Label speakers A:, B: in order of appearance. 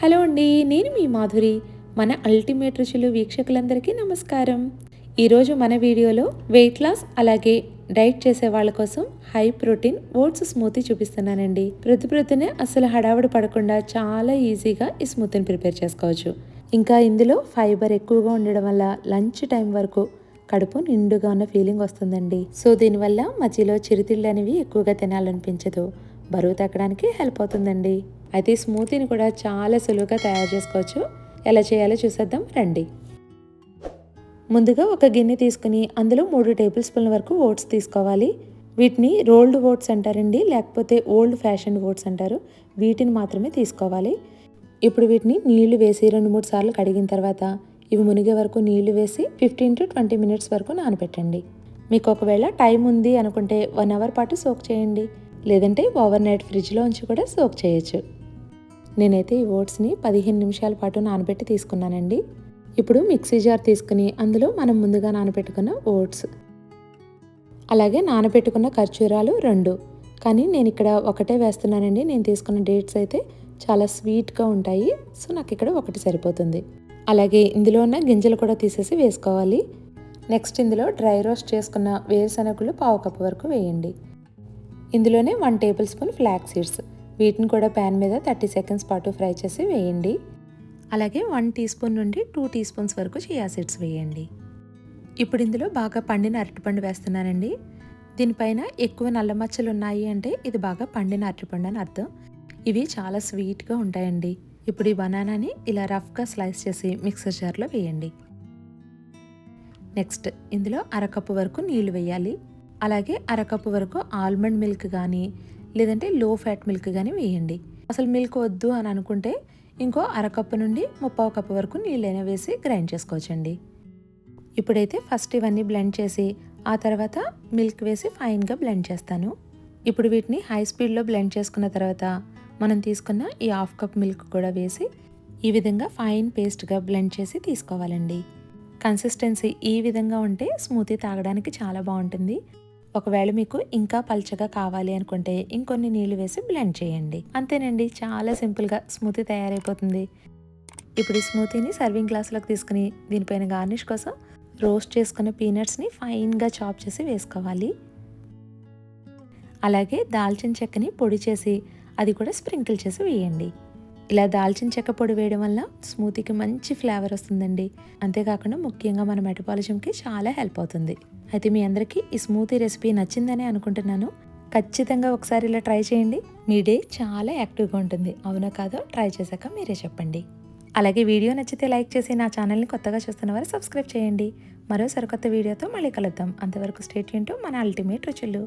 A: Hello అండి, నేను మీ మాధురి. మన అల్టిమేట్ రుచులు వీక్షకులందరికీ నమస్కారం. ఈరోజు మన వీడియోలో వెయిట్ లాస్ అలాగే డైట్ చేసే వాళ్ళ కోసం హై ప్రోటీన్ ఓట్స్ స్మూతీ చూపిస్తున్నానండి. ప్రొద్దునే అసలు హడావుడి పడకుండా చాలా ఈజీగా ఈ స్మూతీని ప్రిపేర్ చేసుకోవచ్చు. ఇంకా ఇందులో ఫైబర్ ఎక్కువగా ఉండడం వల్ల లంచ్ టైం వరకు కడుపు నిండుగా ఉన్న ఫీలింగ్ వస్తుందండి. సో దీనివల్ల మధ్యలో చిరుతిళ్ళు అనేవి ఎక్కువగా తినాలనిపించదు, బరువు తగ్గడానికి హెల్ప్ అవుతుందండి. అయితే ఈ స్మూతీని కూడా చాలా సులువుగా తయారు చేసుకోవచ్చు. ఎలా చేయాలో చూసేద్దాం రండి. ముందుగా ఒక గిన్నె తీసుకుని అందులో 3 టేబుల్ స్పూన్ల వరకు ఓట్స్ తీసుకోవాలి. వీటిని రోల్డ్ ఓట్స్ అంటారండి, లేకపోతే ఓల్డ్ ఫ్యాషన్ ఓట్స్ అంటారు. వీటిని మాత్రమే తీసుకోవాలి. ఇప్పుడు వీటిని నీళ్లు వేసి 2-3 సార్లు కడిగిన తర్వాత ఇవి మునిగే వరకు నీళ్లు వేసి 15 to 20 మినిట్స్ వరకు నానబెట్టండి. మీకు ఒకవేళ టైం ఉంది అనుకుంటే 1 అవర్ పాటు సోక్ చేయండి, లేదంటే ఓవర్ నైట్ ఫ్రిడ్జ్లో ఉంచి కూడా సోక్ చేయొచ్చు. నేనైతే ఈ ఓట్స్ని 15 నిమిషాల పాటు నానబెట్టి తీసుకున్నానండి. ఇప్పుడు మిక్సీ జార్ తీసుకుని అందులో మనం ముందుగా నానబెట్టుకున్న ఓట్స్, అలాగే నానబెట్టుకున్న ఖర్జూరాలు 2, కానీ నేను ఇక్కడ ఒకటే వేస్తున్నానండి. నేను తీసుకున్న డేట్స్ అయితే చాలా స్వీట్గా ఉంటాయి, సో నాకు ఇక్కడ ఒకటి సరిపోతుంది. అలాగే ఇందులో ఉన్న గింజలు కూడా తీసేసి వేసుకోవాలి. నెక్స్ట్ ఇందులో డ్రై రోస్ట్ చేసుకున్న వేరుశనగలు 1/2 కప్పు వరకు వేయండి. ఇందులోనే 1 టేబుల్ స్పూన్ ఫ్లాక్స్ సీడ్స్, వీటిని కూడా ప్యాన్ మీద 30 సెకండ్స్ పాటు ఫ్రై చేసి వేయండి. అలాగే 1 టీ స్పూన్ నుండి 2 టీ స్పూన్స్ వరకు చియా సీడ్స్ వేయండి. ఇప్పుడు ఇందులో బాగా పండిన అరటిపండు వేస్తున్నానండి. దీనిపైన ఎక్కువ నల్ల మచ్చలు ఉన్నాయి అంటే ఇది బాగా పండిన అరటిపండు అని అర్థం. ఇవి చాలా స్వీట్గా ఉంటాయండి. ఇప్పుడు ఈ బనానాని ఇలా రఫ్గా స్లైస్ చేసి మిక్సర్ జార్లో వేయండి. నెక్స్ట్ ఇందులో అరకప్పు వరకు నీళ్లు వేయాలి. అలాగే అరకప్పు వరకు ఆల్మండ్ మిల్క్ కానీ లేదంటే లో ఫ్యాట్ మిల్క్ కానీ వేయండి. అసలు మిల్క్ వద్దు అని అనుకుంటే ఇంకో అరకప్పు నుండి 3/4 కప్పు వరకు నీళ్ళైనా వేసి గ్రైండ్ చేసుకోవచ్చండి. ఇప్పుడైతే ఫస్ట్ ఇవన్నీ బ్లెండ్ చేసి ఆ తర్వాత మిల్క్ వేసి ఫైన్గా బ్లెండ్ చేస్తాను. ఇప్పుడు వీటిని హై స్పీడ్లో బ్లెండ్ చేసుకున్న తర్వాత మనం తీసుకున్న ఈ 1/2 కప్ మిల్క్ కూడా వేసి ఈ విధంగా ఫైన్ పేస్ట్గా బ్లెండ్ చేసి తీసుకోవాలండి. కన్సిస్టెన్సీ ఈ విధంగా ఉంటే స్మూతీ తాగడానికి చాలా బాగుంటుంది. ఒకవేళ మీకు ఇంకా పల్చగా కావాలి అనుకుంటే ఇంకొన్ని నీళ్లు వేసి బ్లెండ్ చేయండి. అంతేనండి, చాలా సింపుల్గా స్మూతీ తయారైపోతుంది. ఇప్పుడు ఈ స్మూతీని సర్వింగ్ గ్లాసులోకి తీసుకుని దీనిపైన గార్నిష్ కోసం రోస్ట్ చేసుకున్న పీనట్స్ని ఫైన్గా చాప్ చేసి వేసుకోవాలి. అలాగే దాల్చిన చెక్కని పొడి చేసి అది కూడా స్ప్రింకిల్ చేసి వేయండి. ఇలా దాల్చిన చెక్క పొడి వేయడం వల్ల స్మూతీకి మంచి ఫ్లేవర్ వస్తుందండి. అంతేకాకుండా ముఖ్యంగా మన మెటబాలిజంకి చాలా హెల్ప్ అవుతుంది. అయితే మీ అందరికీ ఈ స్మూతీ రెసిపీ నచ్చిందని అనుకుంటున్నాను. ఖచ్చితంగా ఒకసారి ఇలా ట్రై చేయండి. మీ డే చాలా యాక్టివ్గా ఉంటుంది. అవునా కాదో ట్రై చేశాక మీరే చెప్పండి. అలాగే వీడియో నచ్చితే లైక్ చేసి నా ఛానల్ని కొత్తగా చూస్తున్న వారు సబ్స్క్రైబ్ చేయండి. మరో సరికొత్త వీడియోతో మళ్ళీ కలుద్దాం. అంతవరకు స్టే ట్యూన్ టు మన అల్టిమేట్ రుచులు.